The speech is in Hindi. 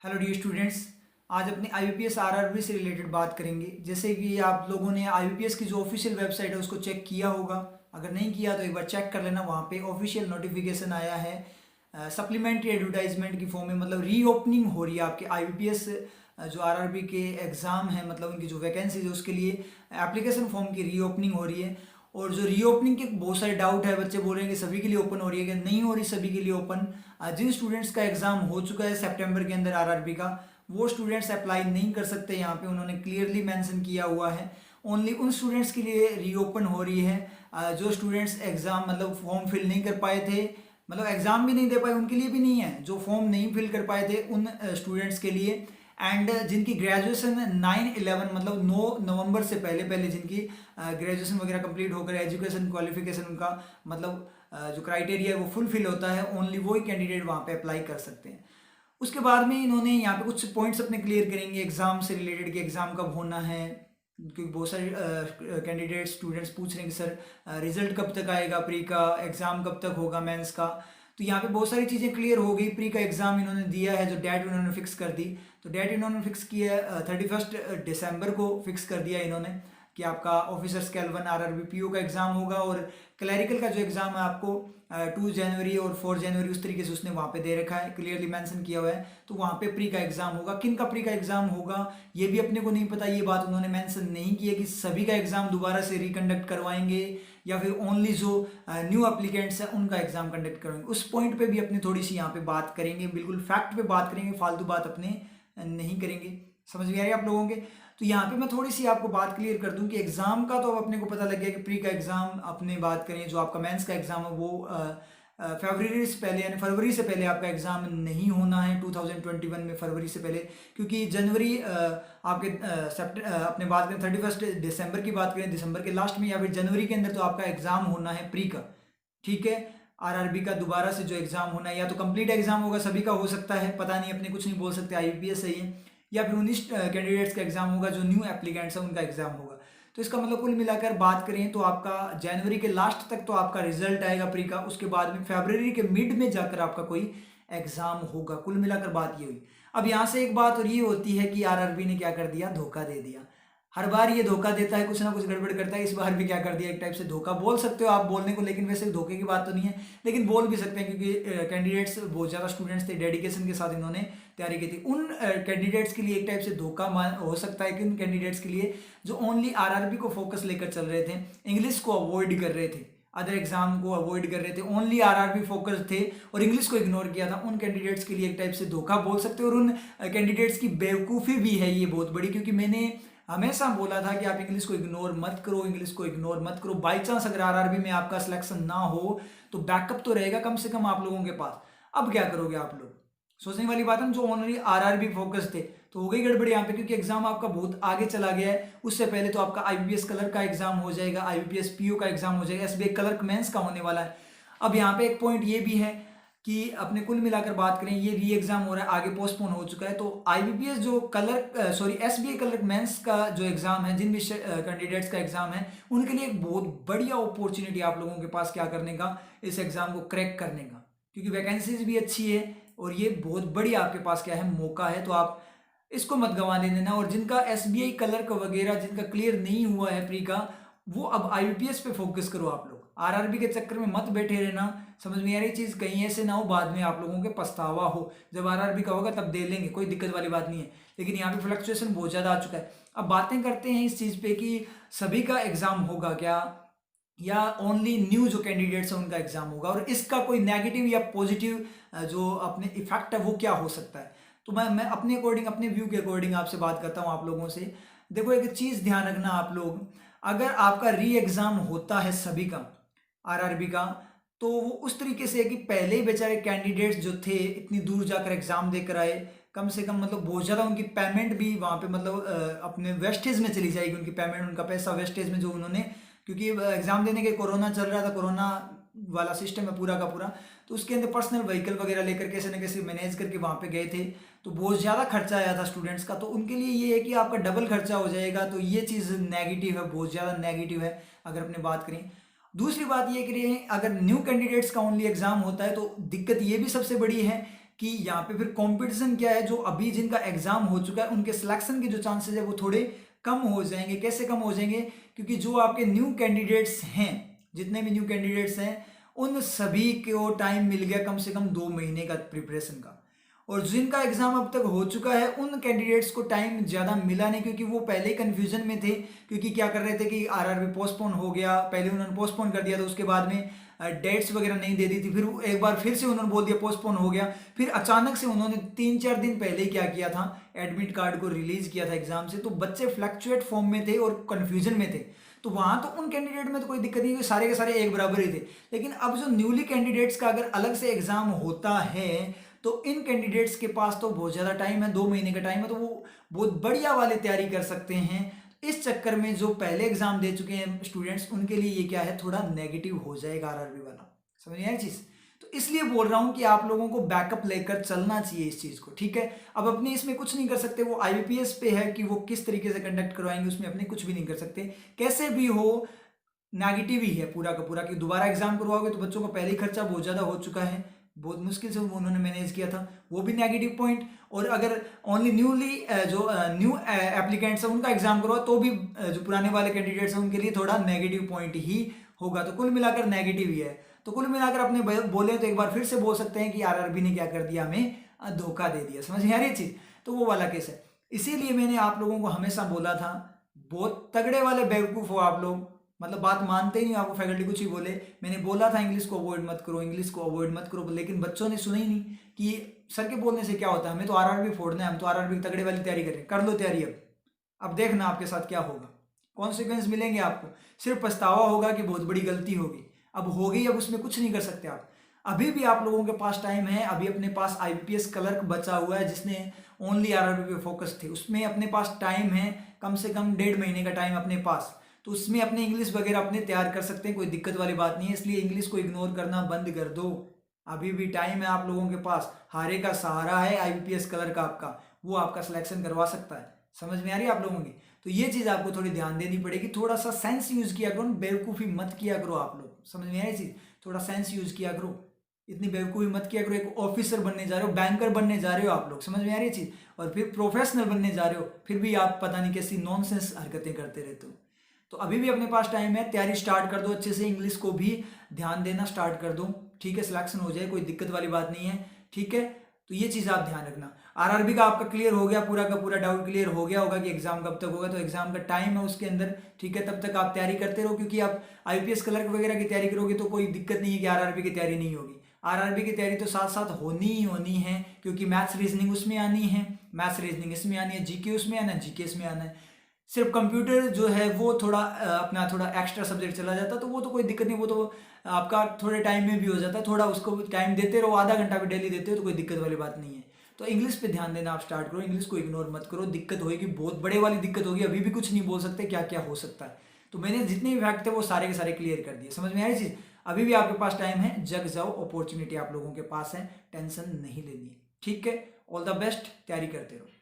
Hello dear students. आज अपने आईबीपीएस आरआरबी से रिलेटेड बात करेंगे। जैसे कि आप लोगों ने आईबीपीएस की जो ऑफिशियल वेबसाइट है उसको चेक किया होगा। अगर नहीं किया तो एक बार चेक कर लेना, वहाँ पे ऑफिशियल नोटिफिकेशन आया है सप्लीमेंट्री एडवर्टाइजमेंट की फॉर्म में। मतलब रीओपनिंग हो रही है आपके आईबीपीएस जो आरआरबी के एग्ज़ाम है, मतलब उनकी जो वैकेंसीज है उसके लिए एप्लीकेशन फॉर्म की रीओपनिंग हो रही है। और जो रीओपनिंग के बहुत सारे डाउट है, बच्चे बोल रहे हैं कि सभी के लिए ओपन हो रही है, कि नहीं हो रही सभी के लिए ओपन। जिन स्टूडेंट्स का एग्जाम हो चुका है सितंबर के अंदर आरआरबी का, वो स्टूडेंट्स अप्लाई नहीं कर सकते। यहाँ पे उन्होंने क्लियरली मेंशन किया हुआ है, ओनली उन स्टूडेंट्स के लिए रीओपन हो रही है जो स्टूडेंट्स एग्जाम मतलब फॉर्म फिल नहीं कर पाए थे, मतलब एग्जाम भी नहीं दे पाए उनके लिए भी नहीं है, जो फॉर्म नहीं फिल कर पाए थे उन स्टूडेंट्स के लिए। एंड जिनकी ग्रेजुएशन 9/11 मतलब 9 नवंबर से पहले पहले जिनकी ग्रेजुएशन वगैरह कंप्लीट होकर एजुकेशन क्वालिफिकेशन उनका मतलब जो क्राइटेरिया है वो फुलफिल होता है, ओनली वही कैंडिडेट वहाँ पे अप्लाई कर सकते हैं। उसके बाद में इन्होंने यहाँ पे कुछ पॉइंट्स अपने क्लियर करेंगे एग्जाम से रिलेटेड कि एग्जाम कब होना है, क्योंकि बहुत सारे कैंडिडेट स्टूडेंट्स पूछ रहे हैं कि सर रिजल्ट कब तक आएगा, प्री का एग्जाम कब तक होगा, मेंस का। तो यहाँ पे बहुत सारी चीज़ें क्लियर हो गई। प्री का एग्जाम इन्होंने दिया है, जो डेट इन्होंने फिक्स कर दी। तो डेट इन्होंने फिक्स किया है 31 दिसंबर को फिक्स कर दिया इन्होंने कि आपका ऑफिसर स्केल 1 आरआरबी पीओ का एग्जाम होगा। और क्लैरिकल का जो एग्जाम है आपको 2 जनवरी और 4 जनवरी उस तरीके से उसने वहाँ पे दे रखा है, क्लियरली मेंशन किया हुआ है। तो वहाँ पे प्री का एग्जाम होगा। किन का प्री का एग्जाम होगा ये भी अपने को नहीं पता, ये बात उन्होंने मेंशन नहीं की है कि सभी का एग्जाम दोबारा से रिकंडक्ट करवाएंगे या फिर ओनली जो न्यू एप्लीकेंट्स हैं उनका एग्जाम कंडक्ट करेंगे। उस पॉइंट पे भी अपनी थोड़ी सी यहाँ पे बात करेंगे, बिल्कुल फैक्ट पे बात करेंगे, फालतू बात अपने नहीं करेंगे। समझ में आ रही है आप लोगों के? तो यहाँ पे मैं थोड़ी सी आपको बात क्लियर कर दूं कि एग्जाम का तो अब अपने को पता लग गया कि प्री का एग्जाम अपने बात करें, जो आपका मेंस का एग्जाम है वो फरवरी से पहले यानी फरवरी से पहले आपका एग्जाम नहीं होना है 2021 में, फरवरी से पहले। क्योंकि जनवरी आपके अपने बात करें 31 दिसंबर की बात करें, दिसंबर के लास्ट में या फिर जनवरी के अंदर तो आपका एग्जाम होना है प्री का। ठीक है, आरआरबी का दोबारा से जो एग्जाम होना है, या तो कंप्लीट एग्जाम होगा, सभी का हो सकता है, पता नहीं, अपने कुछ नहीं बोल सकते, आईबीपीएस सही है। या फिर 19 कैंडिडेट्स का एग्जाम होगा, जो न्यू एप्लीकेंट्स हैं उनका एग्जाम होगा। तो इसका मतलब कुल मिलाकर बात करें तो आपका जनवरी के लास्ट तक तो आपका रिजल्ट आएगा प्री का, उसके बाद में फरवरी के मिड में जाकर आपका कोई एग्जाम होगा। कुल मिलाकर बात ये हुई। अब यहाँ से एक बात और ये होती है कि आरआरबी ने क्या कर दिया, धोखा दे दिया। हर बार ये धोखा देता है, कुछ ना कुछ गड़बड़ करता है। इस बार भी क्या कर दिया, एक टाइप से धोखा बोल सकते हो आप बोलने को, लेकिन वैसे धोखे की बात तो नहीं है, लेकिन बोल भी सकते हैं क्योंकि कैंडिडेट्स बहुत ज़्यादा स्टूडेंट्स थे, डेडिकेशन के साथ इन्होंने तैयारी की थी। उन कैंडिडेट्स के लिए एक टाइप से धोखा हो सकता है कि उन कैंडिडेट्स के लिए जो ओनली आरआरबी को फोकस लेकर चल रहे थे, इंग्लिश को अवॉइड कर रहे थे, अदर एग्जाम को अवॉइड कर रहे थे, ओनली आरआरबी फोकस थे और इंग्लिश को इग्नोर किया था, उन कैंडिडेट्स के लिए एक टाइप से धोखा बोल सकते हो। और उन कैंडिडेट्स की बेवकूफ़ी भी है ये बहुत बड़ी, क्योंकि मैंने हमेशा बोला था कि आप इंग्लिश को इग्नोर मत करो, इंग्लिश को इग्नोर मत करो। बाई चांस अगर आरआरबी में आपका सिलेक्शन ना हो तो बैकअप तो रहेगा कम से कम आप लोगों के पास। अब क्या करोगे आप लोग, सोचने वाली बात है ना। जो ओनली आरआरबी फोकस थे तो हो गई गड़बड़ यहाँ पे, क्योंकि एग्जाम आपका बहुत आगे चला गया है। उससे पहले तो आपका आईबीपीएस क्लर्क का एग्जाम हो जाएगा, आईबीपीएस पीओ का एग्जाम हो जाएगा, एसबीआई क्लर्क मेंस का होने वाला है। अब यहाँ पे एक पॉइंट ये भी है कि अपने कुल मिलाकर बात करें, ये री एग्जाम हो रहा है, आगे पोस्टपोन हो चुका है। तो आईबीपीएस जो एसबीआई क्लर्क मेंस का जो एग्जाम है, जिन कैंडिडेट्स का एग्जाम है उनके लिए एक बहुत बढ़िया अपॉर्चुनिटी आप लोगों के पास क्या करने का, इस एग्जाम को क्रैक करने का, क्योंकि वैकेंसीज भी अच्छी है और ये बहुत बढ़िया आपके पास क्या है, मौका है। तो आप इसको मत गंवाने देना। और जिनका एसबीआई क्लर्क वगैरह जिनका क्लियर नहीं हुआ है प्री का, वो अब आईबीपीएस पे फोकस करो आप लोग, आरआरबी के चक्कर में मत बैठे रहना। समझ में आ रही चीज़, कहीं ऐसे ना हो बाद में आप लोगों के पछतावा हो। जब आरआरबी का होगा तब दे लेंगे, कोई दिक्कत वाली बात नहीं है, लेकिन यहाँ पे फ्लक्चुएशन बहुत ज़्यादा आ चुका है। अब बातें करते हैं इस चीज़ पे कि सभी का एग्जाम होगा क्या, या ओनली न्यू जो कैंडिडेट्स हैं उनका एग्जाम होगा, और इसका कोई नेगेटिव या पॉजिटिव जो अपने इफेक्ट है वो क्या हो सकता है। तो मैं अपने अकॉर्डिंग, अपने व्यू के अकॉर्डिंग आपसे बात करता हूँ आप लोगों से। देखो एक चीज़ ध्यान रखना आप लोग, अगर आपका री एग्जाम होता है सभी का आरआरबी का, तो वो उस तरीके से है कि पहले ही बेचारे कैंडिडेट्स जो थे इतनी दूर जाकर एग्जाम देकर आए, कम से कम मतलब बहुत ज़्यादा उनकी पेमेंट भी वहाँ पे मतलब अपने वेस्टेज में चली जाएगी उनकी पेमेंट, उनका पैसा वेस्टेज में जो उन्होंने, क्योंकि एग्जाम देने के कोरोना चल रहा था, कोरोना वाला सिस्टम है पूरा का पूरा, तो उसके अंदर पर्सनल व्हीकल वगैरह लेकर कैसे न कैसे मैनेज करके वहाँ पे गए थे, तो बहुत ज़्यादा खर्चा आया था स्टूडेंट्स का। तो उनके लिए ये है कि आपका डबल खर्चा हो जाएगा, तो ये चीज़ नेगेटिव है, बहुत ज़्यादा नेगेटिव है अगर अपने बात करें। दूसरी बात ये करिए, अगर न्यू कैंडिडेट्स का ओनली एग्जाम होता है तो दिक्कत ये भी सबसे बड़ी है कि यहाँ पे फिर कंपटीशन क्या है, जो अभी जिनका एग्जाम हो चुका है उनके सिलेक्शन के जो चांसेस है वो थोड़े कम हो जाएंगे। कैसे कम हो जाएंगे? क्योंकि जो आपके न्यू कैंडिडेट्स हैं, जितने भी न्यू कैंडिडेट्स हैं, उन सभी को टाइम मिल गया कम से कम 2 महीने का प्रिपरेशन का। और जिनका एग्जाम अब तक हो चुका है उन कैंडिडेट्स को टाइम ज़्यादा मिला नहीं, क्योंकि वो पहले ही कन्फ्यूजन में थे। क्योंकि क्या कर रहे थे कि आरआरबी पोस्टपोन हो गया, पहले उन्होंने पोस्टपोन कर दिया था, उसके बाद में डेट्स वगैरह नहीं दे दी थी, फिर एक बार फिर से उन्होंने बोल दिया पोस्टपोन हो गया, फिर अचानक से उन्होंने 3-4 दिन पहले ही क्या किया था, एडमिट कार्ड को रिलीज किया था एग्जाम से। तो बच्चे फ्लक्चुएट फॉर्म में थे और कन्फ्यूजन में थे। तो वहां तो उन कैंडिडेट में तो कोई दिक्कत नहीं, सारे के सारे एक बराबर ही थे। लेकिन अब जो न्यूली कैंडिडेट्स का अगर अलग से एग्जाम होता है तो इन कैंडिडेट्स के पास तो बहुत ज़्यादा टाइम है, 2 महीने का टाइम है, तो वो बहुत बढ़िया वाले तैयारी कर सकते हैं। इस चक्कर में जो पहले एग्जाम दे चुके हैं स्टूडेंट्स, उनके लिए ये क्या है, थोड़ा नेगेटिव हो जाएगा आरआरबी वाला। समझ नहीं आया चीज़? तो इसलिए बोल रहा हूँ कि आप लोगों को बैकअप लेकर चलना चाहिए इस चीज़ को, ठीक है। अब अपने इसमें कुछ नहीं कर सकते, वो आईबीपीएस पे है कि वो किस तरीके से कंडक्ट करवाएंगे, उसमें अपने कुछ भी नहीं कर सकते। कैसे भी हो नेगेटिव ही है पूरा का पूरा, कि दोबारा एग्जाम करवाओगे तो बच्चों का पहले ही खर्चा बहुत ज़्यादा हो चुका है, बहुत मुश्किल से उन्होंने मैनेज किया था, वो भी नेगेटिव पॉइंट। और अगर ओनली जो न्यू एप्लीकेंट्स हैं उनका एग्जाम करवाओ तो भी जो पुराने वाले कैंडिडेट्स हैं उनके लिए थोड़ा नेगेटिव पॉइंट ही होगा। तो कुल मिलाकर नेगेटिव ही है। तो कुल मिलाकर अपने बोले तो एक बार फिर से बोल सकते हैं कि आरआरबी ने क्या कर दिया, हमें धोखा दे दिया। समझ नहीं आ रही चीज़? तो वो वाला केस है। इसीलिए मैंने आप लोगों को हमेशा बोला था, बहुत तगड़े वाले बेवकूफ़ हो आप लोग, मतलब बात मानते ही नहीं, आपको फैकल्टी कुछ ही बोले। मैंने बोला था इंग्लिश को अवॉइड मत करो, इंग्लिश को अवॉइड मत करो, लेकिन बच्चों ने सुना ही नहीं कि सर के बोलने से क्या होता है, हमें तो आरआरबी फोड़ना है, हम तो आरआरबी की तगड़े वाली तैयारी करें। कर लो तैयारी अब देखना आपके साथ क्या होगा, कॉन्सिक्वेंस मिलेंगे आपको, सिर्फ पछतावा होगा कि बहुत बड़ी गलती होगी। अब हो गई, अब उसमें कुछ नहीं कर सकते आप। अभी भी आप लोगों के पास टाइम है, अभी अपने पास आईबीपीएस क्लर्क बचा हुआ है जिसने ओनली आरआरबी पे फोकस थे, उसमें अपने पास टाइम है, कम से कम 1.5 महीने का टाइम अपने पास। तो उसमें अपने इंग्लिश वगैरह अपने तैयार कर सकते हैं, कोई दिक्कत वाली बात नहीं है। इसलिए इंग्लिश को इग्नोर करना बंद कर दो, अभी भी टाइम है आप लोगों के पास। हारे का सहारा है आईबीपीएस क्लर्क आपका, वो आपका सिलेक्शन करवा सकता है। समझ में आ रही है आप लोगों की? तो ये चीज़ आपको थोड़ी ध्यान देनी पड़ेगी, थोड़ा सा सेंस यूज किया करो, बेवकूफ़ी मत किया करो आप लोग। समझ में आ रही चीज़? थोड़ा सेंस यूज किया करो, इतनी बेवकूफ़ी मत किया करो। एक ऑफिसर बनने जा रहे हो, बैंकर बनने जा रहे हो आप लोग, समझ में आ रही है चीज़, और फिर प्रोफेशनल बनने जा रहे हो, फिर भी आप पता नहीं कैसी नॉनसेंस हरकतें करते रहते हो। तो अभी भी अपने पास टाइम है, तैयारी स्टार्ट कर दो अच्छे से, इंग्लिश को भी ध्यान देना स्टार्ट कर दो, ठीक है। सिलेक्शन हो जाए, कोई दिक्कत वाली बात नहीं है, ठीक है। तो ये चीज़ आप ध्यान रखना। आरआरबी का आपका क्लियर हो गया, पूरा का पूरा डाउट क्लियर हो गया होगा कि एग्जाम कब तक होगा। तो एग्जाम का टाइम है उसके अंदर, ठीक है, तब तक आप तैयारी करते रहो, क्योंकि आप आईपीएस क्लर्क वगैरह की तैयारी करोगे तो कोई दिक्कत नहीं है कि आरआरबी की तैयारी नहीं होगी। आरआरबी की तैयारी तो साथ साथ होनी ही होनी है, क्योंकि मैथ्स रीजनिंग उसमें आनी है, मैथ्स रीजनिंग इसमें आनी है, जीके उसमें आना है, जीके इसमें आना है। सिर्फ कंप्यूटर जो है वो थोड़ा अपना थोड़ा एक्स्ट्रा सब्जेक्ट चला जाता है, तो वो तो कोई दिक्कत नहीं, वो तो आपका थोड़े टाइम में भी हो जाता है। थोड़ा उसको टाइम देते रहो, आधा घंटा भी डेली देते हो तो कोई दिक्कत वाली बात नहीं है। तो इंग्लिश पे ध्यान देना आप स्टार्ट करो, इंग्लिश को इग्नोर मत करो। दिक्कत होगी, बहुत बड़े वाली दिक्कत होगी, अभी भी कुछ नहीं बोल सकते क्या क्या हो सकता है। तो मैंने जितने भी फैक्ट थे वो सारे के सारे क्लियर कर दिए। समझ में आई चीज़? अभी भी आपके पास टाइम है, जग जाओ, अपॉर्चुनिटी आप लोगों के पास है, टेंशन नहीं लेनी है, ठीक है। ऑल द बेस्ट, तैयारी करते रहो।